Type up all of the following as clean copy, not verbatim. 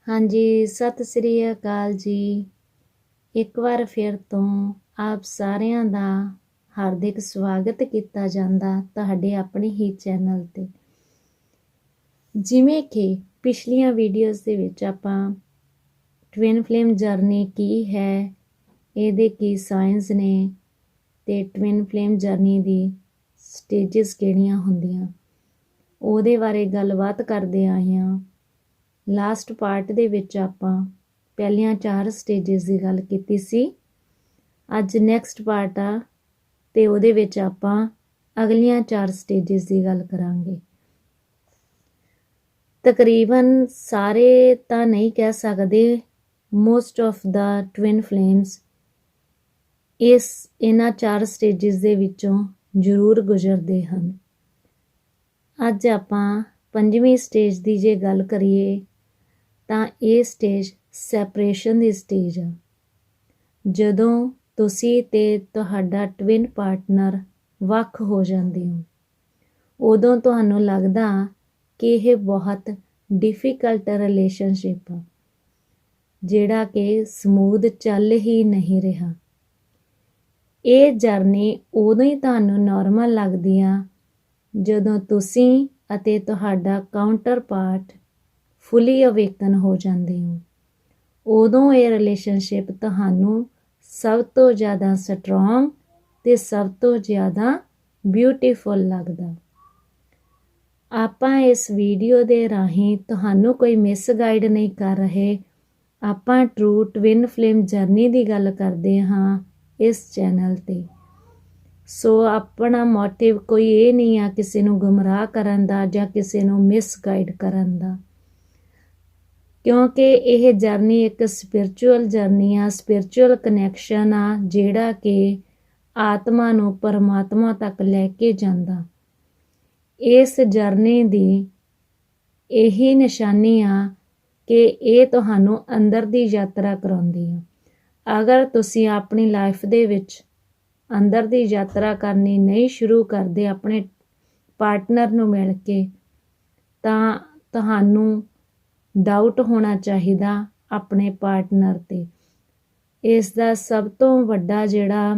ਹਾਂਜੀ, ਸਤਿ ਸ੍ਰੀ ਅਕਾਲ ਜੀ। ਇੱਕ ਵਾਰ ਫਿਰ ਤੋਂ ਆਪ ਸਾਰਿਆਂ ਦਾ ਹਾਰਦਿਕ ਸਵਾਗਤ ਕੀਤਾ ਜਾਂਦਾ ਤੁਹਾਡੇ ਆਪਣੇ ਹੀ ਚੈਨਲ ਤੇ। ਜਿਵੇਂ ਕਿ ਪਿਛਲੀਆਂ ਵੀਡੀਓਜ਼ ਦੇ ਵਿੱਚ ਆਪਾਂ ਟਵਿਨ ਫਲੇਮ ਜਰਨੀ ਕੀ ਹੈ, ਇਹਦੇ ਕੀ ਸਾਇੰਸ ਨੇ ਤੇ ਟਵਿਨ ਫਲੇਮ ਜਰਨੀ ਦੀ ਸਟੇਜਸ ਕਿਹੜੀਆਂ ਹੁੰਦੀਆਂ, ਉਹਦੇ ਬਾਰੇ ਗੱਲਬਾਤ ਕਰਦੇ ਆਏ ਹਾਂ। ਲਾਸਟ ਪਾਰਟ ਦੇ ਵਿੱਚ ਆਪਾਂ ਪਹਿਲੀਆਂ 4 ਸਟੇਜਸ ਦੀ ਗੱਲ ਕੀਤੀ ਸੀ। ਅੱਜ ਨੈਕਸਟ ਪਾਰਟ ਆ ਤੇ ਉਹਦੇ ਵਿੱਚ ਆਪਾਂ ਅਗਲੀਆਂ 4 ਸਟੇਜਸ ਦੀ ਗੱਲ ਕਰਾਂਗੇ। ਤਕਰੀਬਨ ਸਾਰੇ ਤਾਂ ਨਹੀਂ ਕਹਿ ਸਕਦੇ, most of the twin Flames ਇਹਨਾਂ 4 ਸਟੇਜਸ ਦੇ ਵਿੱਚੋਂ ਜ਼ਰੂਰ ਗੁਜ਼ਰਦੇ ਹਨ। ਅੱਜ ਆਪਾਂ 5ਵੀਂ ਸਟੇਜ ਦੀ ਜੇ ਗੱਲ ਕਰੀਏ ਤਾਂ ਇਹ ਸਟੇਜ ਸੈਪਰੇਸ਼ਨ ਦੀ ਸਟੇਜ ਆ। ਜਦੋਂ ਤੁਸੀਂ ਤੇ ਤੁਹਾਡਾ ਟਵਿਨ ਪਾਰਟਨਰ ਵੱਖ ਹੋ ਜਾਂਦੇ ਹੋ, ਉਦੋਂ ਤੁਹਾਨੂੰ ਲੱਗਦਾ ਕਿ ਇਹ ਬਹੁਤ ਡਿਫਿਕਲਟ ਰਿਲੇਸ਼ਨਸ਼ਿਪ ਆ, ਜਿਹੜਾ ਕਿ ਸਮੂਥ ਚੱਲ ਹੀ ਨਹੀਂ ਰਿਹਾ। ਇਹ ਜਰਨੀ ਉਦੋਂ ਹੀ ਤੁਹਾਨੂੰ ਨਾਰਮਲ ਲੱਗਦੀ ਆ ਜਦੋਂ ਤੁਸੀਂ ਅਤੇ ਤੁਹਾਡਾ ਕਾਊਂਟਰ ਪਾਰਟ ਫੁੱਲੀ ਅਵੇਕਨ ਹੋ ਜਾਂਦੇ ਹੋ। ਉਦੋਂ ਇਹ ਰਿਲੇਸ਼ਨਸ਼ਿਪ ਤੁਹਾਨੂੰ ਸਭ ਤੋਂ ਜ਼ਿਆਦਾ ਸਟਰੋਂਗ ਤੇ ਸਭ ਤੋਂ ਜ਼ਿਆਦਾ ਬਿਊਟੀਫੁਲ ਲੱਗਦਾ। ਆਪਾਂ ਇਸ ਵੀਡੀਓ ਦੇ ਰਾਹੀਂ ਤੁਹਾਨੂੰ ਕੋਈ ਮਿਸਗਾਈਡ ਨਹੀਂ ਕਰ ਰਹੇ, ਆਪਾਂ ਟਰੂ ਟਵਿਨ ਫਲੇਮ ਜਰਨੀ ਦੀ ਗੱਲ ਕਰਦੇ ਹਾਂ ਇਸ ਚੈਨਲ ਤੇ। ਸੋ ਆਪਣਾ ਮੋਟਿਵ ਕੋਈ ਇਹ ਨਹੀਂ ਆ ਕਿਸੇ ਨੂੰ ਗੁੰਮਰਾਹ ਕਰਨ ਦਾ ਜਾਂ ਕਿਸੇ ਨੂੰ ਮਿਸਗਾਈਡ ਕਰਨ ਦਾ, ਕਿਉਂਕਿ ਇਹ ਜਰਨੀ ਇੱਕ ਸਪਿਰਿਚੁਅਲ ਜਰਨੀ ਆ, ਸਪਿਰਿਚੁਅਲ ਕਨੈਕਸ਼ਨ ਆ ਜਿਹੜਾ ਕਿ ਆਤਮਾ ਨੂੰ ਪਰਮਾਤਮਾ ਤੱਕ ਲੈ ਕੇ ਜਾਂਦਾ। ਇਸ ਜਰਨੀ ਦੀ ਇਹੀ ਨਿਸ਼ਾਨੀ ਆ ਕਿ ਇਹ ਤੁਹਾਨੂੰ ਅੰਦਰ ਦੀ ਯਾਤਰਾ ਕਰਾਉਂਦੀ ਆ। ਅਗਰ ਤੁਸੀਂ ਆਪਣੀ ਲਾਈਫ ਦੇ ਵਿੱਚ ਅੰਦਰ ਦੀ ਯਾਤਰਾ ਕਰਨੀ ਨਹੀਂ ਸ਼ੁਰੂ ਕਰਦੇ ਆਪਣੇ ਪਾਰਟਨਰ ਨੂੰ ਮਿਲ ਕੇ, ਤਾਂ ਤੁਹਾਨੂੰ ਡਾਊਟ ਹੋਣਾ ਚਾਹੀਦਾ ਆਪਣੇ ਪਾਰਟਨਰ ਤੇ। ਇਸ ਦਾ ਸਭ ਤੋਂ ਵੱਡਾ ਜਿਹੜਾ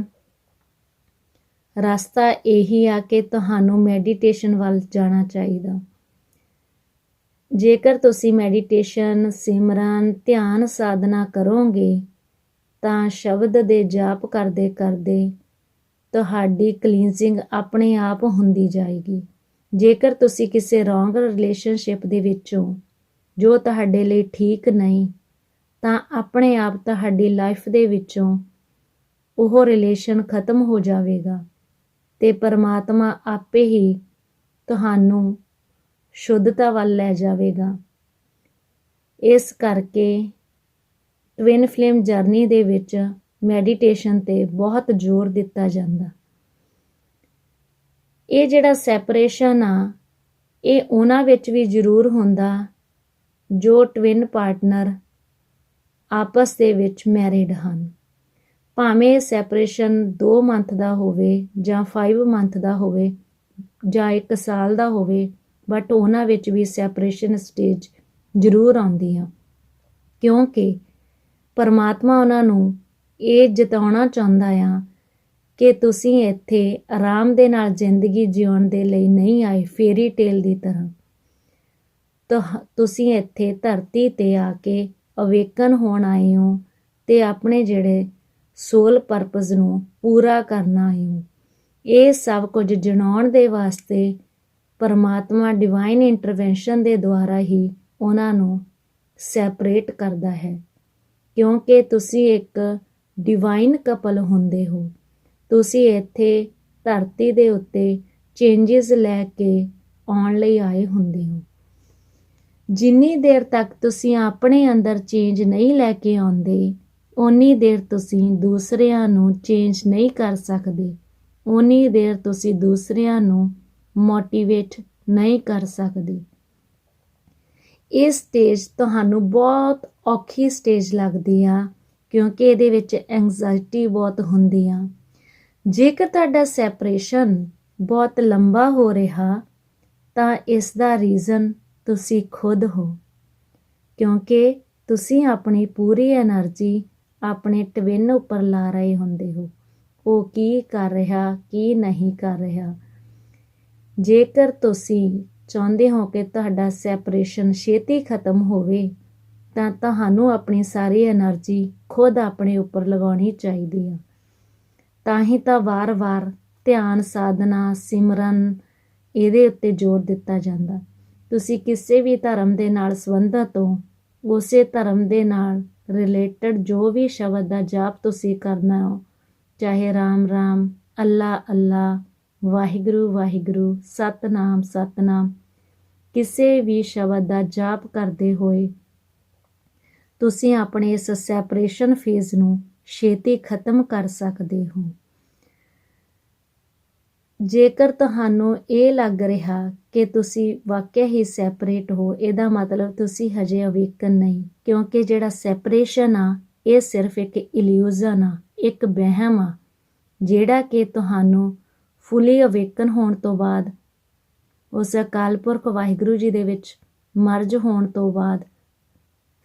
ਰਸਤਾ ਇਹੀ ਆ ਕਿ ਤੁਹਾਨੂੰ ਮੈਡੀਟੇਸ਼ਨ ਵੱਲ ਜਾਣਾ ਚਾਹੀਦਾ। ਜੇਕਰ ਤੁਸੀਂ ਮੈਡੀਟੇਸ਼ਨ, ਸਿਮਰਨ, ਧਿਆਨ ਸਾਧਨਾ ਕਰੋਗੇ ਤਾਂ ਸ਼ਬਦ ਦੇ ਜਾਪ ਕਰਦੇ ਕਰਦੇ ਤੁਹਾਡੀ ਕਲੀਨਜ਼ਿੰਗ ਆਪਣੇ ਆਪ ਹੁੰਦੀ ਜਾਏਗੀ। ਜੇਕਰ ਤੁਸੀਂ ਕਿਸੇ ਰੋਂਗ ਰਿਲੇਸ਼ਨਸ਼ਿਪ ਦੇ ਵਿੱਚੋਂ ਜੋ ਤੁਹਾਡੇ ਲਈ ਠੀਕ ਨਹੀਂ, ਤਾਂ ਆਪਣੇ ਆਪ ਤੁਹਾਡੀ ਲਾਈਫ ਦੇ ਵਿੱਚੋਂ ਉਹ ਰਿਲੇਸ਼ਨ ਖਤਮ ਹੋ ਜਾਵੇਗਾ ਤੇ ਪਰਮਾਤਮਾ ਆਪੇ ਹੀ ਤੁਹਾਨੂੰ ਸ਼ੁੱਧਤਾ ਵੱਲ ਲੈ ਜਾਵੇਗਾ। ਇਸ ਕਰਕੇ ਟਵਿਨ ਫਲੇਮ ਜਰਨੀ ਦੇ ਵਿੱਚ ਮੈਡੀਟੇਸ਼ਨ ਤੇ ਬਹੁਤ ਜ਼ੋਰ ਦਿੱਤਾ ਜਾਂਦਾ। ਇਹ ਜਿਹੜਾ ਸੈਪਰੇਸ਼ਨ ਆ, ਇਹ ਉਹਨਾਂ ਵਿੱਚ ਵੀ ਜ਼ਰੂਰ ਹੁੰਦਾ ਜੋ ਟਵਿਨ ਪਾਰਟਨਰ ਆਪਸ ਦੇ ਵਿੱਚ ਮੈਰਿਡ ਹਨ। ਭਾਵੇਂ ਸੈਪਰੇਸ਼ਨ 2 ਮੰਥ ਦਾ ਹੋਵੇ ਜਾਂ 5 ਮੰਥ ਦਾ ਹੋਵੇ ਜਾਂ 1 ਸਾਲ ਦਾ ਹੋਵੇ, ਬਟ ਉਹਨਾਂ ਵਿੱਚ ਵੀ ਸੈਪਰੇਸ਼ਨ ਸਟੇਜ ਜ਼ਰੂਰ ਆਉਂਦੀ ਆ, ਕਿਉਂਕਿ ਪਰਮਾਤਮਾ ਉਹਨਾਂ ਨੂੰ ਇਹ ਜਤਾਉਣਾ ਚਾਹੁੰਦਾ ਆ ਕਿ ਤੁਸੀਂ ਇੱਥੇ ਆਰਾਮ ਦੇ ਨਾਲ ਜ਼ਿੰਦਗੀ ਜਿਉਣ ਦੇ ਲਈ ਨਹੀਂ ਆਏ ਫੇਰੀ ਟੇਲ ਦੀ ਤਰ੍ਹਾਂ। ਤੁਸੀਂ ਇੱਥੇ ਧਰਤੀ ਤੇ ਆ ਕੇ ਅਵੇਕਨ ਹੋਣ ਆਏ ਹੋ ਤੇ ਆਪਣੇ ਜਿਹੜੇ ਸੋਲ ਪਰਪਸ ਨੂੰ ਪੂਰਾ ਕਰਨਾ ਆਏ ਹੋ। ਇਹ ਸਭ ਕੁਝ ਜਣਾਉਣ ਦੇ ਵਾਸਤੇ ਪਰਮਾਤਮਾ ਡਿਵਾਈਨ ਇੰਟਰਵੈਂਸ਼ਨ ਦੇ ਦੁਆਰਾ ਹੀ ਉਹਨਾਂ ਨੂੰ ਸੈਪਰੇਟ ਕਰਦਾ ਹੈ, ਕਿਉਂਕਿ ਤੁਸੀਂ ਇੱਕ ਡਿਵਾਈਨ ਕਪਲ ਹੁੰਦੇ ਹੋ। ਤੁਸੀਂ ਇੱਥੇ ਧਰਤੀ ਦੇ ਉੱਤੇ ਚੇਂਜਸ ਲੈ ਕੇ ਆਉਣ ਲਈ ਆਏ ਹੁੰਦੇ ਹੋ। ਜਿੰਨੀ ਦੇਰ ਤੱਕ ਤੁਸੀਂ ਆਪਣੇ ਅੰਦਰ ਚੇਂਜ ਨਹੀਂ ਲੈ ਕੇ ਆਉਂਦੇ, ਓਨੀ ਦੇਰ ਤੁਸੀਂ ਦੂਸਰਿਆਂ ਨੂੰ ਚੇਂਜ ਨਹੀਂ ਕਰ ਸਕਦੇ, ਓਨੀ ਦੇਰ ਤੁਸੀਂ ਦੂਸਰਿਆਂ ਨੂੰ ਮੋਟੀਵੇਟ ਨਹੀਂ ਕਰ ਸਕਦੇ। ਇਹ ਸਟੇਜ ਤੁਹਾਨੂੰ ਬਹੁਤ ਔਖੀ ਸਟੇਜ ਲੱਗਦੀ ਆ, ਕਿਉਂਕਿ ਇਹਦੇ ਵਿੱਚ ਐਂਗਜ਼ਾਇਟੀ ਬਹੁਤ ਹੁੰਦੀ ਆ। ਜੇਕਰ ਤੁਹਾਡਾ ਸੈਪਰੇਸ਼ਨ ਬਹੁਤ ਲੰਬਾ ਹੋ ਰਿਹਾ ਤਾਂ ਇਸ ਦਾ ਰੀਜ਼ਨ ਤੁਸੀਂ ਖੁਦ ਹੋ, ਕਿਉਂਕਿ ਤੁਸੀਂ ਆਪਣੀ ਪੂਰੀ એનર્ਜੀ ਆਪਣੇ ਟਵਿਨ ਉੱਪਰ ਲਾ ਰਹੇ ਹੁੰਦੇ ਹੋ। ਉਹ ਕੀ ਕਰ ਰਿਹਾ, ਕੀ ਨਹੀਂ ਕਰ ਰਿਹਾ। ਜੇਕਰ ਤੁਸੀਂ ਚਾਹੁੰਦੇ ਹੋ ਕਿ ਤੁਹਾਡਾ ਸੈਪਰੇਸ਼ਨ ਛੇਤੀ ਖਤਮ ਹੋਵੇ ਤਾਂ ਤੁਹਾਨੂੰ ਆਪਣੀ ਸਾਰੀ એનર્ਜੀ ਖੁਦ ਆਪਣੇ ਉੱਪਰ ਲਗਾਉਣੀ ਚਾਹੀਦੀ ਆ। ਤਾਂ ਹੀ ਤਾਂ ਵਾਰ-ਵਾਰ ਧਿਆਨ, ਸਾਧਨਾ, ਸਿਮਰਨ ਇਹਦੇ ਉੱਤੇ ਜ਼ੋਰ ਦਿੱਤਾ ਜਾਂਦਾ। ਤੁਸੀਂ ਕਿਸੇ ਵੀ ਧਰਮ ਦੇ ਨਾਲ ਸੰਬੰਧਿਤ ਹੋ, ਉਸੇ ਧਰਮ ਦੇ ਨਾਲ ਰਿਲੇਟਡ ਜੋ ਵੀ ਸ਼ਬਦ ਦਾ ਜਾਪ ਤੁਸੀਂ ਕਰਨਾ ਹੋ, ਚਾਹੇ ਰਾਮ ਰਾਮ, ਅੱਲਾ ਅੱਲਾ, ਵਾਹਿਗੁਰੂ ਵਾਹਿਗੁਰੂ, ਸਤਨਾਮ ਸਤਨਾਮ, ਕਿਸੇ ਵੀ ਸ਼ਬਦ ਦਾ ਜਾਪ ਕਰਦੇ ਹੋਏ ਤੁਸੀਂ ਆਪਣੇ ਇਸ ਸੈਪਰੇਸ਼ਨ ਫੇਜ਼ ਨੂੰ ਛੇਤੀ ਖਤਮ ਕਰ ਸਕਦੇ ਹੋ। ਜੇਕਰ ਤੁਹਾਨੂੰ ਇਹ ਲੱਗ ਰਿਹਾ ਕਿ ਤੁਸੀਂ ਵਾਕਿਆ ਹੀ ਸੈਪਰੇਟ ਹੋ, ਇਹਦਾ ਮਤਲਬ ਤੁਸੀਂ ਹਜੇ ਅਵੇਕਨ ਨਹੀਂ, ਕਿਉਂਕਿ ਜਿਹੜਾ ਸੈਪਰੇਸ਼ਨ ਆ ਇਹ ਸਿਰਫ ਇੱਕ ਇਲਿਊਜ਼ਨ ਆ, ਇੱਕ ਵਹਿਮ ਆ, ਜਿਹੜਾ ਕਿ ਤੁਹਾਨੂੰ ਫੁੱਲੀ ਅਵੇਕਨ ਹੋਣ ਤੋਂ ਬਾਅਦ, ਉਸ ਅਕਾਲ ਪੁਰਖ ਵਾਹਿਗੁਰੂ ਜੀ ਦੇ ਵਿੱਚ ਮਰਜ ਹੋਣ ਤੋਂ ਬਾਅਦ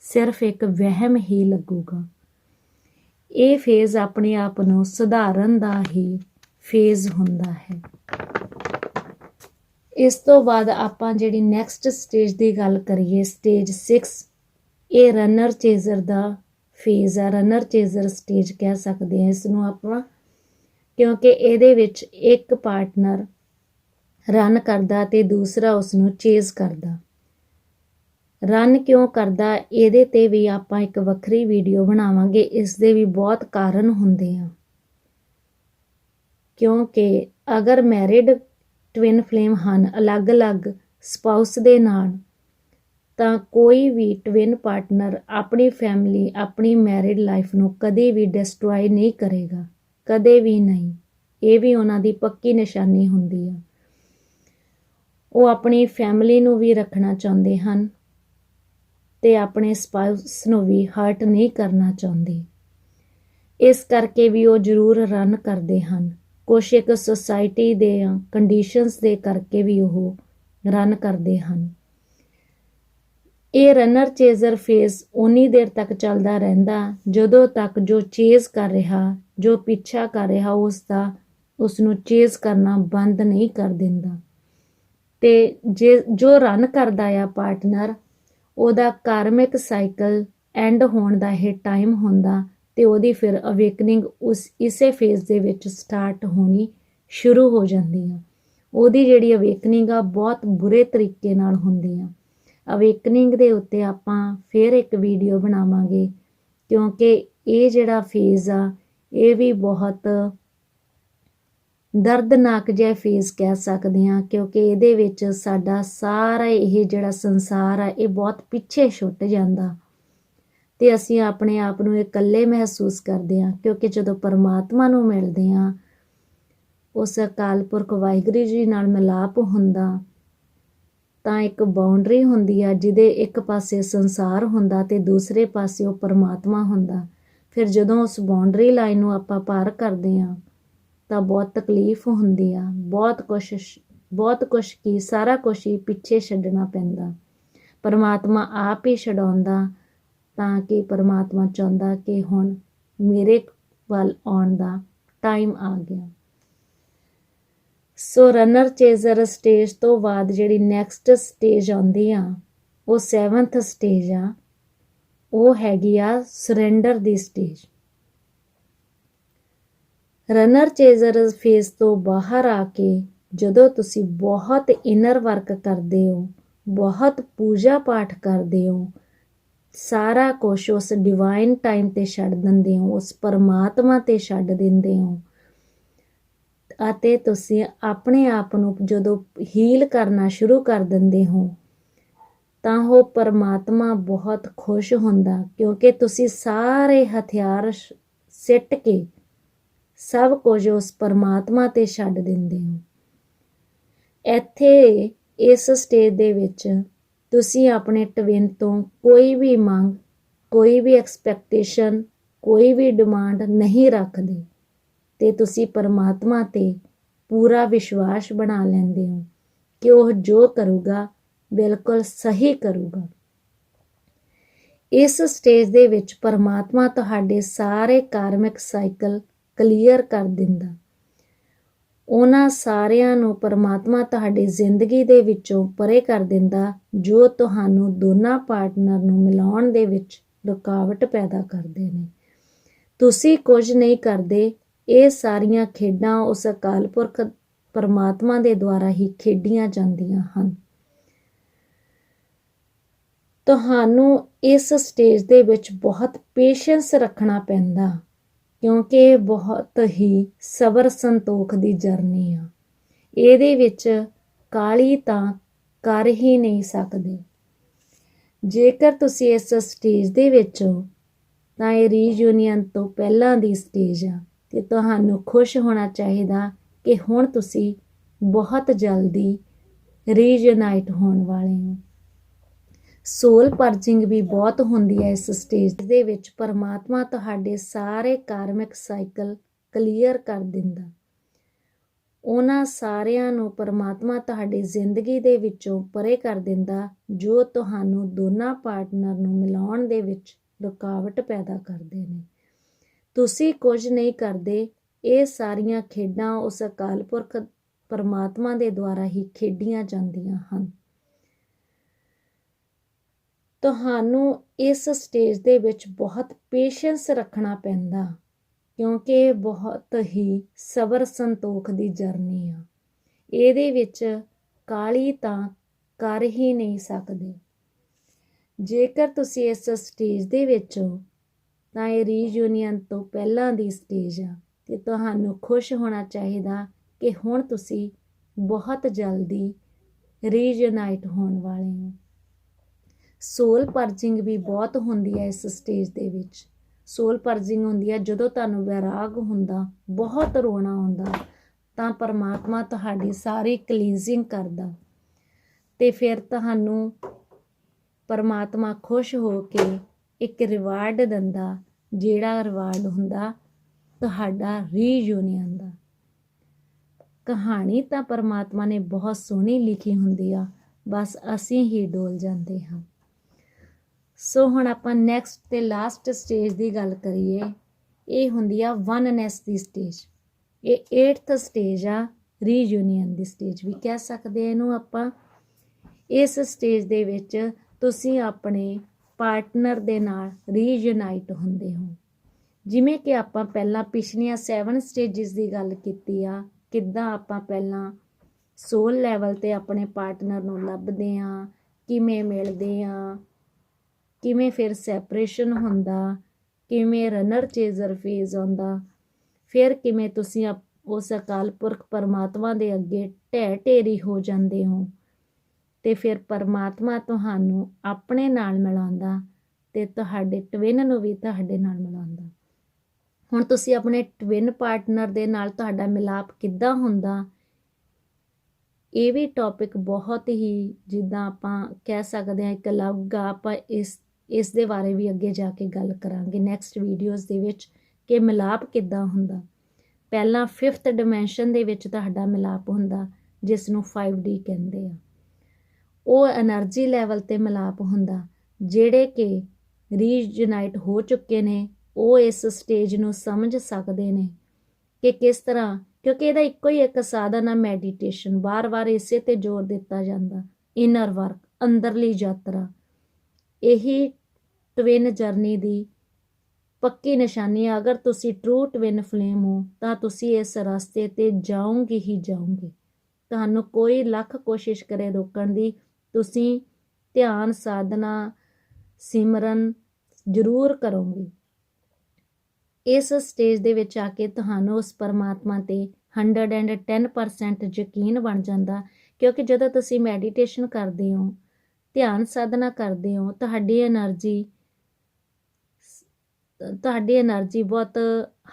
ਸਿਰਫ ਇੱਕ ਵਹਿਮ ਹੀ ਲੱਗੂਗਾ। ਇਹ ਫੇਜ਼ ਆਪਣੇ ਆਪ ਨੂੰ ਸੁਧਾਰਨ ਦਾ ਹੀ ਫੇਜ਼ ਹੁੰਦਾ ਹੈ। ਇਸ ਤੋਂ ਬਾਅਦ ਆਪਾਂ ਜਿਹੜੀ ਨੈਕਸਟ ਸਟੇਜ ਦੀ ਗੱਲ ਕਰੀਏ, ਸਟੇਜ 6, ਇਹ ਰਨਰ ਚੇਜ਼ਰ ਦਾ ਫੇਜ਼ ਆ। ਰਨਰ ਚੇਜ਼ਰ ਸਟੇਜ ਕਹਿ ਸਕਦੇ ਹਾਂ ਇਸ ਨੂੰ ਆਪਾਂ, ਕਿਉਂਕਿ ਇਹਦੇ ਵਿੱਚ ਇੱਕ ਪਾਰਟਨਰ ਰਨ ਕਰਦਾ ਤੇ ਦੂਸਰਾ ਉਸ ਨੂੰ ਚੇਜ਼ ਕਰਦਾ। ਰਨ ਕਿਉਂ ਕਰਦਾ, ਇਹਦੇ ਤੇ ਵੀ ਆਪਾਂ ਇੱਕ ਵੱਖਰੀ ਵੀਡੀਓ ਬਣਾਵਾਂਗੇ। ਇਸ ਦੇ ਵੀ ਬਹੁਤ ਕਾਰਨ ਹੁੰਦੇ ਆ, ਕਿਉਂਕਿ ਅਗਰ ਮੈਰਿਡ ਟਵਿਨ ਫਲੇਮ ਹਨ ਅਲੱਗ-ਅਲੱਗ ਸਪਾਊਸ ਦੇ ਨਾਲ, ਤਾਂ ਕੋਈ ਵੀ ਟਵਿਨ ਪਾਰਟਨਰ ਆਪਣੀ ਫੈਮਿਲੀ, ਆਪਣੀ ਮੈਰਿਡ ਲਾਈਫ ਨੂੰ ਕਦੇ ਵੀ ਡਿਸਟਰੋਏ ਨਹੀਂ ਕਰੇਗਾ, ਕਦੇ ਵੀ ਨਹੀਂ। ਇਹ ਵੀ ਉਹਨਾਂ ਦੀ ਪੱਕੀ ਨਿਸ਼ਾਨੀ ਹੁੰਦੀ ਆ। ਉਹ ਆਪਣੀ ਫੈਮਿਲੀ ਨੂੰ ਵੀ ਰੱਖਣਾ ਚਾਹੁੰਦੇ ਹਨ ਤੇ ਆਪਣੇ ਸਪਾਊਸ ਨੂੰ ਵੀ ਹਰਟ ਨਹੀਂ ਕਰਨਾ ਚਾਹੁੰਦੇ। ਇਸ ਕਰਕੇ ਵੀ ਉਹ ਜ਼ਰੂਰ ਰਨ ਕਰਦੇ ਹਨ। ਕੁਛ ਇੱਕ ਸੁਸਾਇਟੀ ਦੇ ਕੰਡੀਸ਼ਨਸ ਦੇ ਕਰਕੇ ਵੀ ਉਹ ਰਨ ਕਰਦੇ ਹਨ। ਇਹ ਰਨਰ ਚੇਜ਼ਰ ਫੇਜ਼ ਉਨੀ ਦੇਰ ਤੱਕ ਚੱਲਦਾ ਰਹਿੰਦਾ ਜਦੋਂ ਤੱਕ ਜੋ ਚੇਜ਼ ਕਰ ਰਿਹਾ, ਜੋ ਪਿੱਛਾ ਕਰ ਰਿਹਾ, ਉਸ ਨੂੰ ਚੇਜ਼ ਕਰਨਾ ਬੰਦ ਨਹੀਂ ਕਰ ਦਿੰਦਾ। ਤੇ ਜੋ ਰਨ ਕਰਦਾ ਆ ਪਾਰਟਨਰ, ਉਹਦਾ ਕਾਰਮਿਕ ਸਾਈਕਲ ਐਂਡ ਹੋਣ ਦਾ ਇਹ ਟਾਈਮ ਹੁੰਦਾ ਤੇ ਉਹਦੀ ਫਿਰ ਅਵੇਕਨਿੰਗ ਇਸੇ ਫੇਜ਼ ਦੇ ਵਿੱਚ ਸਟਾਰਟ ਹੋਣੀ ਸ਼ੁਰੂ ਹੋ ਜਾਂਦੀ ਆ। ਉਹਦੀ ਜਿਹੜੀ ਅਵੇਕਨਿੰਗ ਆ ਬਹੁਤ ਬੁਰੇ ਤਰੀਕੇ ਨਾਲ ਹੁੰਦੀ ਆ। ਅਵੇਕਨਿੰਗ ਦੇ ਉੱਤੇ ਆਪਾਂ ਫਿਰ ਇੱਕ ਵੀਡੀਓ ਬਣਾਵਾਂਗੇ, ਕਿਉਂਕਿ ਇਹ ਜਿਹੜਾ ਫੇਜ਼ ਆ ਇਹ ਵੀ ਬਹੁਤ ਦਰਦਨਾਕ ਜਿਹਾ ਫੇਜ਼ ਕਹਿ ਸਕਦੇ ਹਾਂ, ਕਿਉਂਕਿ ਇਹਦੇ ਵਿੱਚ ਸਾਡਾ ਸਾਰਾ ਇਹ ਜਿਹੜਾ ਸੰਸਾਰ ਆ ਇਹ ਬਹੁਤ ਪਿੱਛੇ ਛੁੱਟ ਜਾਂਦਾ ਤੇ ਅਸੀਂ ਆਪਣੇ ਆਪ ਨੂੰ ਇਕੱਲੇ ਮਹਿਸੂਸ ਕਰਦੇ ਹਾਂ। ਕਿਉਂਕਿ ਜਦੋਂ ਪਰਮਾਤਮਾ ਨੂੰ ਮਿਲਦੇ ਹਾਂ, ਉਸ ਅਕਾਲ ਪੁਰਖ ਵਾਹਿਗੁਰੂ ਜੀ ਨਾਲ ਮਿਲਾਪ ਹੁੰਦਾ ਤਾਂ ਇੱਕ ਬਾਉਂਡਰੀ ਹੁੰਦੀ ਆ, ਜਿਹਦੇ ਇੱਕ ਪਾਸੇ ਸੰਸਾਰ ਹੁੰਦਾ ਤੇ ਦੂਸਰੇ ਪਾਸੇ ਉਹ ਪਰਮਾਤਮਾ ਹੁੰਦਾ। ਫਿਰ ਜਦੋਂ ਉਸ ਬਾਉਂਡਰੀ ਲਾਈਨ ਨੂੰ ਆਪਾਂ ਪਾਰ ਕਰਦੇ ਹਾਂ ਤਾਂ ਬਹੁਤ ਤਕਲੀਫ ਹੁੰਦੀ ਆ, ਬਹੁਤ ਕੁਛ ਕੀ ਸਾਰਾ ਕੁਛ ਹੀ ਪਿੱਛੇ ਛੱਡਣਾ ਪੈਂਦਾ। ਪਰਮਾਤਮਾ ਆਪ ਹੀ ਛਡਾਉਂਦਾ, ਤਾਂ ਕਿ ਪਰਮਾਤਮਾ ਚਾਹੁੰਦਾ ਕਿ ਹੁਣ ਮੇਰੇ ਵੱਲ ਆਉਣ ਦਾ ਟਾਈਮ ਆ ਗਿਆ। ਸੋ ਰਨਰ ਚੇਜ਼ਰ ਸਟੇਜ ਤੋਂ ਬਾਅਦ ਜਿਹੜੀ ਨੈਕਸਟ ਸਟੇਜ ਆਉਂਦੀ ਆ, ਉਹ 7th ਸਟੇਜ ਆ। ਉਹ ਹੈਗੀ ਆ ਸਰੈਂਡਰ ਦੀ ਸਟੇਜ। ਰਨਰ ਚੇਜ਼ਰ ਫੇਜ਼ ਤੋਂ ਬਾਹਰ ਆ ਕੇ ਜਦੋਂ ਤੁਸੀਂ ਬਹੁਤ ਇਨਰ ਵਰਕ ਕਰਦੇ ਹੋ, ਬਹੁਤ ਪੂਜਾ ਪਾਠ ਕਰਦੇ ਹੋ, ਸਾਰਾ ਕੁਛ ਉਸ ਡਿਵਾਈਨ ਟਾਈਮ ਤੇ ਛੱਡ ਦਿੰਦੇ ਹੋ, ਉਸ ਪਰਮਾਤਮਾ ਤੇ ਛੱਡ ਦਿੰਦੇ ਹੋ, ਅਤੇ ਤੁਸੀਂ ਆਪਣੇ ਆਪ ਨੂੰ ਜਦੋਂ ਹੀਲ ਕਰਨਾ ਸ਼ੁਰੂ ਕਰ ਦਿੰਦੇ ਹੋ ਤਾਂ ਉਹ ਪਰਮਾਤਮਾ ਬਹੁਤ ਖੁਸ਼ ਹੁੰਦਾ, ਕਿਉਂਕਿ ਤੁਸੀਂ ਸਾਰੇ ਹਥਿਆਰ ਸਿੱਟ ਕੇ ਸਭ ਕੁਝ ਉਸ ਪਰਮਾਤਮਾ ਤੇ ਛੱਡ ਦਿੰਦੇ ਹੋ। ਇੱਥੇ ਇਸ ਸਟੇਜ ਦੇ ਵਿੱਚ ਤੁਸੀਂ ਆਪਣੇ ਟਵਿਨ ਤੋਂ ਕੋਈ ਵੀ ਮੰਗ, ਕੋਈ ਵੀ ਐਕਸਪੈਕਟੇਸ਼ਨ, ਕੋਈ ਵੀ ਡਿਮਾਂਡ ਨਹੀਂ ਰੱਖਦੇ ਤੇ ਤੁਸੀਂ ਪਰਮਾਤਮਾ ਤੇ ਪੂਰਾ ਵਿਸ਼ਵਾਸ ਬਣਾ ਲੈਂਦੇ ਹੋ ਕਿ ਉਹ ਜੋ ਕਰੂਗਾ ਬਿਲਕੁਲ ਸਹੀ ਕਰੂਗਾ। ਇਸ ਸਟੇਜ ਦੇ ਵਿੱਚ ਪਰਮਾਤਮਾ ਤੁਹਾਡੇ ਸਾਰੇ ਕਾਰਮਿਕ ਸਾਈਕਲ ਕਲੀਅਰ ਕਰ ਦਿੰਦਾ। ਉਹਨਾਂ ਸਾਰਿਆਂ ਨੂੰ ਪਰਮਾਤਮਾ ਤੁਹਾਡੀ ਜ਼ਿੰਦਗੀ ਦੇ ਵਿੱਚੋਂ ਪਰੇ ਕਰ ਦਿੰਦਾ ਜੋ ਤੁਹਾਨੂੰ ਦੋਨਾਂ ਪਾਰਟਨਰ ਨੂੰ ਮਿਲਾਉਣ ਦੇ ਵਿੱਚ ਰੁਕਾਵਟ ਪੈਦਾ ਕਰਦੇ ਨੇ। ਤੁਸੀਂ ਕੁਝ ਨਹੀਂ ਕਰਦੇ, ਇਹ ਸਾਰੀਆਂ ਖੇਡਾਂ ਉਸ ਅਕਾਲ ਪੁਰਖ ਪਰਮਾਤਮਾ ਦੇ ਦੁਆਰਾ ਹੀ ਖੇਡੀਆਂ ਜਾਂਦੀਆਂ ਹਨ। ਤੁਹਾਨੂੰ ਇਸ ਸਟੇਜ ਦੇ ਵਿੱਚ ਬਹੁਤ ਪੇਸ਼ੈਂਸ ਰੱਖਣਾ ਪੈਂਦਾ ਕਿਉਂਕਿ ਇਹ ਬਹੁਤ ਹੀ ਸਬਰ ਸੰਤੋਖ ਦੀ ਜਰਨੀ ਆ। ਇਹਦੇ ਵਿੱਚ ਕਾਹਲੀ ਤਾਂ ਕਰ ਹੀ ਨਹੀਂ ਸਕਦੇ। ਜੇਕਰ ਤੁਸੀਂ ਇਸ ਸਟੇਜ ਦੇ ਵਿੱਚ ਹੋ ਤਾਂ ਇਹ ਰੀਯੂਨੀਅਨ ਤੋਂ ਪਹਿਲਾਂ ਦੀ ਸਟੇਜ ਆ ਤੇ ਤੁਹਾਨੂੰ ਖੁਸ਼ ਹੋਣਾ ਚਾਹੀਦਾ ਕਿ ਹੁਣ ਤੁਸੀਂ ਬਹੁਤ ਜਲਦੀ ਰੀਯੂਨਾਈਟ ਹੋਣ ਵਾਲੇ ਹੋ। ਸੋਲ ਪਰਜਿੰਗ ਵੀ ਬਹੁਤ ਹੁੰਦੀ ਹੈ ਇਸ ਸਟੇਜ ਦੇ ਵਿੱਚ। ਪਰਮਾਤਮਾ ਤੁਹਾਡੇ ਸਾਰੇ ਕਾਰਮਿਕ ਸਾਈਕਲ ਕਲੀਅਰ ਕਰ ਦਿੰਦਾ। ਉਹਨਾਂ ਸਾਰਿਆਂ ਨੂੰ ਪਰਮਾਤਮਾ ਤੁਹਾਡੀ ਜ਼ਿੰਦਗੀ ਦੇ ਵਿੱਚੋਂ ਪਰੇ ਕਰ ਦਿੰਦਾ ਜੋ ਤੁਹਾਨੂੰ ਦੋਨਾਂ ਪਾਰਟਨਰ ਨੂੰ ਮਿਲਾਉਣ ਦੇ ਵਿੱਚ ਰੁਕਾਵਟ ਪੈਦਾ ਕਰਦੇ ਨੇ। ਤੁਸੀਂ ਕੁਝ ਨਹੀਂ ਕਰਦੇ, ਇਹ ਸਾਰੀਆਂ ਖੇਡਾਂ ਉਸ ਅਕਾਲ ਪੁਰਖ ਪਰਮਾਤਮਾ ਦੇ ਦੁਆਰਾ ਹੀ ਖੇਡੀਆਂ ਜਾਂਦੀਆਂ ਹਨ। ਤੁਹਾਨੂੰ ਇਸ ਸਟੇਜ ਦੇ ਵਿੱਚ ਬਹੁਤ ਪੇਸ਼ੈਂਸ ਰੱਖਣਾ ਪੈਂਦਾ ਕਿਉਂਕਿ ਇਹ ਬਹੁਤ ਹੀ ਸਬਰ ਸੰਤੋਖ ਦੀ ਜਰਨੀ ਆ। ਇਹਦੇ ਵਿੱਚ ਕਾਹਲੀ ਤਾਂ ਕਰ ਹੀ ਨਹੀਂ ਸਕਦੇ। ਜੇਕਰ ਤੁਸੀਂ ਇਸ ਸਟੇਜ ਦੇ ਵਿੱਚ ਹੋ ਤਾਂ ਇਹ ਰੀਯੂਨੀਅਨ ਤੋਂ ਪਹਿਲਾਂ ਦੀ ਸਟੇਜ ਆ ਤੇ ਤੁਹਾਨੂੰ ਖੁਸ਼ ਹੋਣਾ ਚਾਹੀਦਾ ਕਿ ਹੁਣ ਤੁਸੀਂ ਬਹੁਤ ਜਲਦੀ ਰੀਯੂਨਾਈਟ ਹੋਣ ਵਾਲੇ ਹੋ। ਸੋਲ ਪਰਜਿੰਗ ਵੀ ਬਹੁਤ ਹੁੰਦੀ ਹੈ ਇਸ ਸਟੇਜ ਦੇ ਵਿੱਚ। ਸੋਲ ਪਰਜਿੰਗ ਹੁੰਦੀ ਹੈ ਜਦੋਂ ਤੁਹਾਨੂੰ ਵੈਰਾਗ ਹੁੰਦਾ, ਬਹੁਤ ਰੋਣਾ ਆਉਂਦਾ ਤਾਂ ਪਰਮਾਤਮਾ ਤੁਹਾਡੀ ਸਾਰੀ ਕਲੀਨਜ਼ਿੰਗ ਕਰਦਾ ਤੇ ਫਿਰ ਤੁਹਾਨੂੰ ਪਰਮਾਤਮਾ ਖੁਸ਼ ਹੋ ਕੇ ਇੱਕ ਰਿਵਾਰਡ ਦਿੰਦਾ, ਜਿਹੜਾ ਰਿਵਾਰਡ ਹੁੰਦਾ ਤੁਹਾਡਾ ਰੀਯੂਨੀਅਨ ਦਾ। ਕਹਾਣੀ ਤਾਂ ਪਰਮਾਤਮਾ ਨੇ ਬਹੁਤ ਸੋਹਣੀ ਲਿਖੀ ਹੁੰਦੀ ਆ, ਬਸ ਅਸੀਂ ਹੀ ਡੋਲ ਜਾਂਦੇ ਹਾਂ। ਸੋ ਹੁਣ ਆਪਾਂ ਨੈਕਸਟ ਤੇ ਲਾਸਟ ਸਟੇਜ ਦੀ ਗੱਲ ਕਰੀਏ। ਇਹ ਹੁੰਦੀ ਆ ਵਨਨੈਸ ਦੀ ਸਟੇਜ। ਇਹ 8th ਸਟੇਜ ਆ, ਰੀਯੂਨੀਅਨ ਦੀ ਸਟੇਜ ਵੀ ਕਹਿ ਸਕਦੇ ਇਹਨੂੰ ਆਪਾਂ। ਇਸ ਸਟੇਜ ਦੇ ਵਿੱਚ ਤੁਸੀਂ ਆਪਣੇ ਪਾਰਟਨਰ ਦੇ ਨਾਲ ਰੀਯੂਨਾਈਟ ਹੁੰਦੇ ਹੋ। ਜਿਵੇਂ ਕਿ ਆਪਾਂ ਪਹਿਲਾਂ ਪਿਛਲੀਆਂ 7 ਸਟੇਜਿਸ ਦੀ ਗੱਲ ਕੀਤੀ ਆ, ਕਿੱਦਾਂ ਆਪਾਂ ਪਹਿਲਾਂ ਸੋਲ ਲੈਵਲ ਤੇ ਆਪਣੇ ਪਾਰਟਨਰ ਨੂੰ ਲੱਭਦੇ ਹਾਂ, ਕਿਵੇਂ ਮਿਲਦੇ ਹਾਂ, ਕਿਵੇਂ ਫਿਰ ਸੈਪਰੇਸ਼ਨ ਹੁੰਦਾ, ਕਿਵੇਂ ਰਨਰ ਚੇਜ਼ਰ ਫੇਜ਼ ਆਉਂਦਾ, ਫਿਰ ਕਿਵੇਂ ਤੁਸੀਂ ਉਸ ਅਕਾਲ ਪੁਰਖ ਪਰਮਾਤਮਾ ਦੇ ਅੱਗੇ ਢਹਿ ਢੇਰੀ ਹੋ ਜਾਂਦੇ ਹੋ ਤੇ ਫਿਰ ਪਰਮਾਤਮਾ ਤੁਹਾਨੂੰ ਆਪਣੇ ਨਾਲ ਮਿਲਾਉਂਦਾ ਤੇ ਤੁਹਾਡੇ ਟਵਿਨ ਨੂੰ ਵੀ ਤੁਹਾਡੇ ਨਾਲ ਮਿਲਾਉਂਦਾ। ਹੁਣ ਤੁਸੀਂ ਆਪਣੇ ਟਵਿਨ ਪਾਰਟਨਰ ਦੇ ਨਾਲ ਤੁਹਾਡਾ ਮਿਲਾਪ ਕਿੱਦਾਂ ਹੁੰਦਾ, ਇਹ ਵੀ ਟੌਪਿਕ ਬਹੁਤ ਹੀ, ਜਿੱਦਾਂ ਆਪਾਂ ਕਹਿ ਸਕਦੇ ਹਾਂ, ਇੱਕ ਅਲੱਗ ਆਪਾਂ ਇਸ ਦੇ ਬਾਰੇ ਵੀ ਅੱਗੇ ਜਾ ਕੇ ਗੱਲ ਕਰਾਂਗੇ ਨੈਕਸਟ ਵੀਡੀਓਜ਼ ਦੇ ਵਿੱਚ ਕਿ ਮਿਲਾਪ ਕਿੱਦਾਂ ਹੁੰਦਾ। ਪਹਿਲਾਂ 5th ਡਿਮੈਂਸ਼ਨ ਦੇ ਵਿੱਚ ਤੁਹਾਡਾ ਮਿਲਾਪ ਹੁੰਦਾ ਜਿਸ ਨੂੰ 5D ਕਹਿੰਦੇ ਆ। ਉਹ એનર્ਜੀ ਲੈਵਲ ਤੇ ਮਿਲਾਪ ਹੁੰਦਾ। ਜਿਹੜੇ ਕਿ ਰੀਯੂਨਾਈਟ ਹੋ ਚੁੱਕੇ ਨੇ ਉਹ ਇਸ ਸਟੇਜ ਨੂੰ ਸਮਝ ਸਕਦੇ ਨੇ ਕਿ ਕਿਸ ਤਰ੍ਹਾਂ, ਕਿਉਂਕਿ ਇਹਦਾ ਇੱਕੋ ਹੀ ਇੱਕ ਸਾਧਨ ਆ ਮੈਡੀਟੇਸ਼ਨ। ਵਾਰ-ਵਾਰ ਇਸੇ ਤੇ ਜ਼ੋਰ ਦਿੱਤਾ ਜਾਂਦਾ, ਇਨਰ ਵਰਕ, ਅੰਦਰਲੀ ਯਾਤਰਾ। ਇਹੀ ਟਵਿਨ ਜਰਨੀ ਦੀ ਪੱਕੀ ਨਿਸ਼ਾਨੀ ਆ। ਅਗਰ ਤੁਸੀਂ ਟਰੂ ਟਵਿਨ ਫਲੇਮ ਹੋ ਤਾਂ ਤੁਸੀਂ ਇਸ ਰਸਤੇ ਤੇ ਜਾਓਗੇ ਹੀ ਜਾਓਗੇ। ਤੁਹਾਨੂੰ ਕੋਈ ਲੱਖ ਕੋਸ਼ਿਸ਼ ਕਰੇ ਰੋਕਣ ਦੀ, ਤੁਸੀਂ ਧਿਆਨ, ਸਾਧਨਾ, ਸਿਮਰਨ ਜ਼ਰੂਰ ਕਰੋਗੇ। ਇਸ ਸਟੇਜ ਦੇ ਵਿੱਚ ਆ ਕੇ ਤੁਹਾਨੂੰ ਉਸ ਪਰਮਾਤਮਾ ਤੇ 110% ਯਕੀਨ ਬਣ ਜਾਂਦਾ ਕਿਉਂਕਿ ਜਦੋਂ ਤੁਸੀਂ ਮੈਡੀਟੇਸ਼ਨ ਕਰਦੇ ਹੋ, ਧਿਆਨ ਸਾਧਨਾ ਕਰਦੇ ਹੋ, ਤੁਹਾਡੀ એનર્ਜੀ ਬਹੁਤ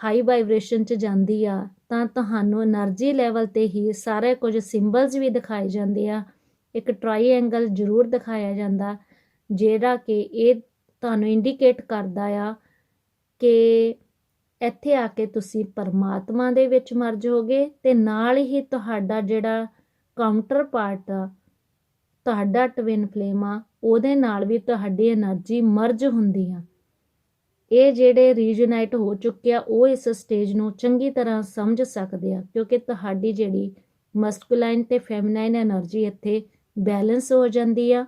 ਹਾਈ ਵਾਈਬ੍ਰੇਸ਼ਨ 'ਚ ਜਾਂਦੀ ਆ ਤਾਂ ਤੁਹਾਨੂੰ એનર્ਜੀ ਲੈਵਲ ਤੇ ਹੀ ਸਾਰੇ ਕੁਝ ਸਿੰਬਲਸ ਵੀ ਦਿਖਾਏ ਜਾਂਦੇ ਆ। ਇੱਕ ਟਰਾਈਐਂਗਲ ਜ਼ਰੂਰ ਦਿਖਾਇਆ ਜਾਂਦਾ ਜਿਹੜਾ ਕਿ ਇਹ ਤੁਹਾਨੂੰ ਇੰਡੀਕੇਟ ਕਰਦਾ ਆ ਕਿ ਇੱਥੇ ਆ ਕੇ ਤੁਸੀਂ ਪਰਮਾਤਮਾ ਦੇ ਵਿੱਚ ਮਰਜ ਹੋਗੇ ਤੇ ਨਾਲ ਹੀ ਤੁਹਾਡਾ ਜਿਹੜਾ ਕਾਊਂਟਰ ਪਾਰਟ ਆ, ਤੁਹਾਡਾ ਟਵਿਨ ਫਲੇਮ ਆ, ਉਹਦੇ ਨਾਲ ਵੀ ਤੁਹਾਡੀ એનર્ਜੀ ਮਰਜ ਹੁੰਦੀ ਆ। ਇਹ ਜਿਹੜੇ ਰੀਯੂਨਾਈਟ ਹੋ ਚੁੱਕੇ ਆ ਉਹ ਇਸ ਸਟੇਜ ਨੂੰ ਚੰਗੀ ਤਰ੍ਹਾਂ ਸਮਝ ਸਕਦੇ ਆ, ਕਿਉਂਕਿ ਤੁਹਾਡੀ ਜਿਹੜੀ ਮਸਕੂਲਾਈਨ ਤੇ ਫੈਮਿਨਾਈਨ એનર્ਜੀ ਇੱਥੇ ਬੈਲੈਂਸ ਹੋ ਜਾਂਦੀ ਆ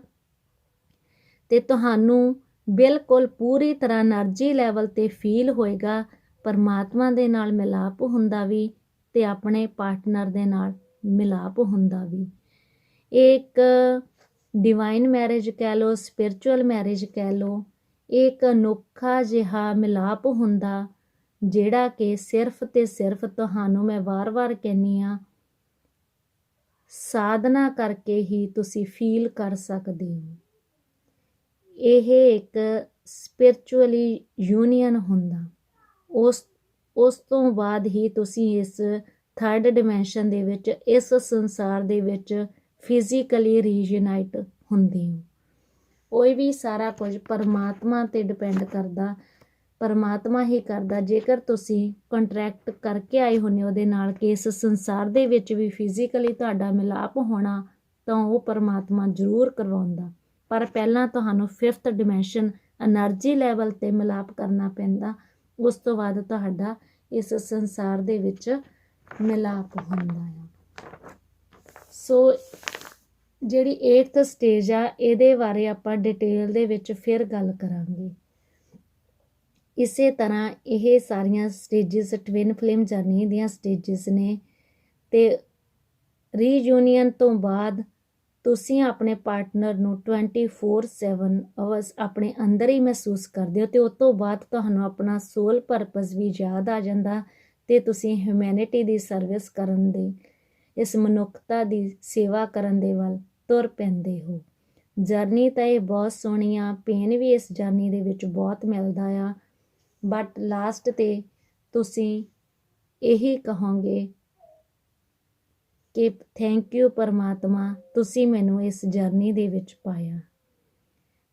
ਤੇ ਤੁਹਾਨੂੰ ਬਿਲਕੁਲ ਪੂਰੀ ਤਰ੍ਹਾਂ એનર્ਜੀ ਲੈਵਲ ਤੇ ਫੀਲ ਹੋਏਗਾ ਪਰਮਾਤਮਾ ਦੇ ਨਾਲ ਮਿਲਾਪ ਹੁੰਦਾ ਵੀ ਤੇ ਆਪਣੇ ਪਾਰਟਨਰ ਦੇ ਨਾਲ ਮਿਲਾਪ ਹੁੰਦਾ ਵੀ। ਇਹ ਇੱਕ ਡਿਵਾਈਨ ਮੈਰਿਜ ਕਹਿ ਲਓ, ਸਪਿਰਚੁਅਲ ਮੈਰਿਜ ਕਹਿ ਲਓ, ਇਹ ਇੱਕ ਅਨੋਖਾ ਜਿਹਾ ਮਿਲਾਪ ਹੁੰਦਾ ਜਿਹੜਾ ਕਿ ਸਿਰਫ ਤੇ ਸਿਰਫ ਤੁਹਾਨੂੰ ਮੈਂ ਵਾਰ-ਵਾਰ ਕਹਿੰਦੀ ਆ ਸਾਧਨਾ ਕਰਕੇ ਹੀ ਤੁਸੀਂ ਫੀਲ ਕਰ ਸਕਦੇ ਹੋ। ਇਹ ਇੱਕ ਸਪਿਰਚੁਅਲੀ ਯੂਨੀਅਨ ਹੁੰਦਾ। ਉਸ ਤੋਂ ਬਾਅਦ ਹੀ ਤੁਸੀਂ ਇਸ ਥਰਡ ਡਿਮੈਂਸ਼ਨ ਦੇ ਵਿੱਚ, ਇਸ ਸੰਸਾਰ ਦੇ ਵਿੱਚ ਫਿਜ਼ੀਕਲੀ ਰੀਯੂਨਾਈਟ ਹੁੰਦੇ ਹੋ। ਕੋਈ ਵੀ ਸਾਰਾ ਕੁਝ ਪਰਮਾਤਮਾ 'ਤੇ ਡਿਪੈਂਡ ਕਰਦਾ, ਪਰਮਾਤਮਾ ਹੀ ਕਰਦਾ। ਜੇਕਰ ਤੁਸੀਂ ਕੰਟਰੈਕਟ ਕਰਕੇ ਆਏ ਹੁੰਦੇ ਉਹਦੇ ਨਾਲ ਕਿ ਇਸ ਸੰਸਾਰ ਦੇ ਵਿੱਚ ਵੀ ਫਿਜ਼ੀਕਲੀ ਤੁਹਾਡਾ ਮਿਲਾਪ ਹੋਣਾ, ਤਾਂ ਉਹ ਪਰਮਾਤਮਾ ਜ਼ਰੂਰ ਕਰਵਾਉਂਦਾ। ਪਰ ਪਹਿਲਾਂ ਤੁਹਾਨੂੰ 5th ਡਿਮੈਂਸ਼ਨ એનર્ਜੀ ਲੈਵਲ 'ਤੇ ਮਿਲਾਪ ਕਰਨਾ ਪੈਂਦਾ, ਉਸ ਤੋਂ ਬਾਅਦ ਤੁਹਾਡਾ ਇਸ ਸੰਸਾਰ ਦੇ ਵਿੱਚ ਮਿਲਾਪ ਹੁੰਦਾ ਆ। ਸੋ ਜਿਹੜੀ 8th ਸਟੇਜ ਆ ਇਹਦੇ ਬਾਰੇ ਆਪਾਂ ਡਿਟੇਲ ਦੇ ਵਿੱਚ ਫਿਰ ਗੱਲ ਕਰਾਂਗੇ। ਇਸੇ ਤਰ੍ਹਾਂ ਇਹ ਸਾਰੀਆਂ ਸਟੇਜਸ ਟਵਿਨ ਫਲੇਮ ਜਰਨੀ ਦੀਆਂ ਸਟੇਜਸ ਨੇ ਤੇ ਰੀਯੂਨੀਅਨ ਤੋਂ ਬਾਅਦ ਤੁਸੀਂ ਆਪਣੇ ਪਾਰਟਨਰ ਨੂੰ 24/7 ਆਵਰਸ ਆਪਣੇ ਅੰਦਰ ਹੀ ਮਹਿਸੂਸ ਕਰਦੇ ਹੋ ਤੇ ਉਸ ਤੋਂ ਬਾਅਦ ਤੁਹਾਨੂੰ ਆਪਣਾ ਸੋਲ ਪਰਪਸ ਵੀ ਯਾਦ ਆ ਜਾਂਦਾ ਤੇ ਤੁਸੀਂ ਹਿਊਮੈਨਿਟੀ ਦੀ ਸਰਵਿਸ ਕਰਨ ਦੇ, ਇਸ ਮਨੁੱਖਤਾ ਦੀ ਸੇਵਾ ਕਰਨ ਦੇ ਵੱਲ ਤੁਰ ਪੈਂਦੇ ਹੋ। ਜਰਨੀ ਤਾਂ ਇਹ ਬਹੁਤ ਸੋਹਣੀ ਆ, ਪੇਨ ਵੀ ਇਸ ਜਰਨੀ ਦੇ ਵਿੱਚ ਬਹੁਤ ਮਿਲਦਾ ਆ, ਬਟ ਲਾਸਟ 'ਤੇ ਤੁਸੀਂ ਇਹੀ ਕਹੋਗੇ ਕਿ ਥੈਂਕ ਯੂ ਪਰਮਾਤਮਾ, ਤੁਸੀਂ ਮੈਨੂੰ ਇਸ ਜਰਨੀ ਦੇ ਵਿੱਚ ਪਾਇਆ।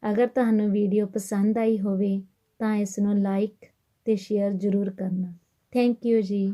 ਅਗਰ ਤੁਹਾਨੂੰ ਵੀਡੀਓ ਪਸੰਦ ਆਈ ਹੋਵੇ ਤਾਂ ਇਸ ਨੂੰ ਲਾਈਕ ਤੇ ਸ਼ੇਅਰ ਜ਼ਰੂਰ ਕਰਨਾ। ਥੈਂਕ ਯੂ ਜੀ।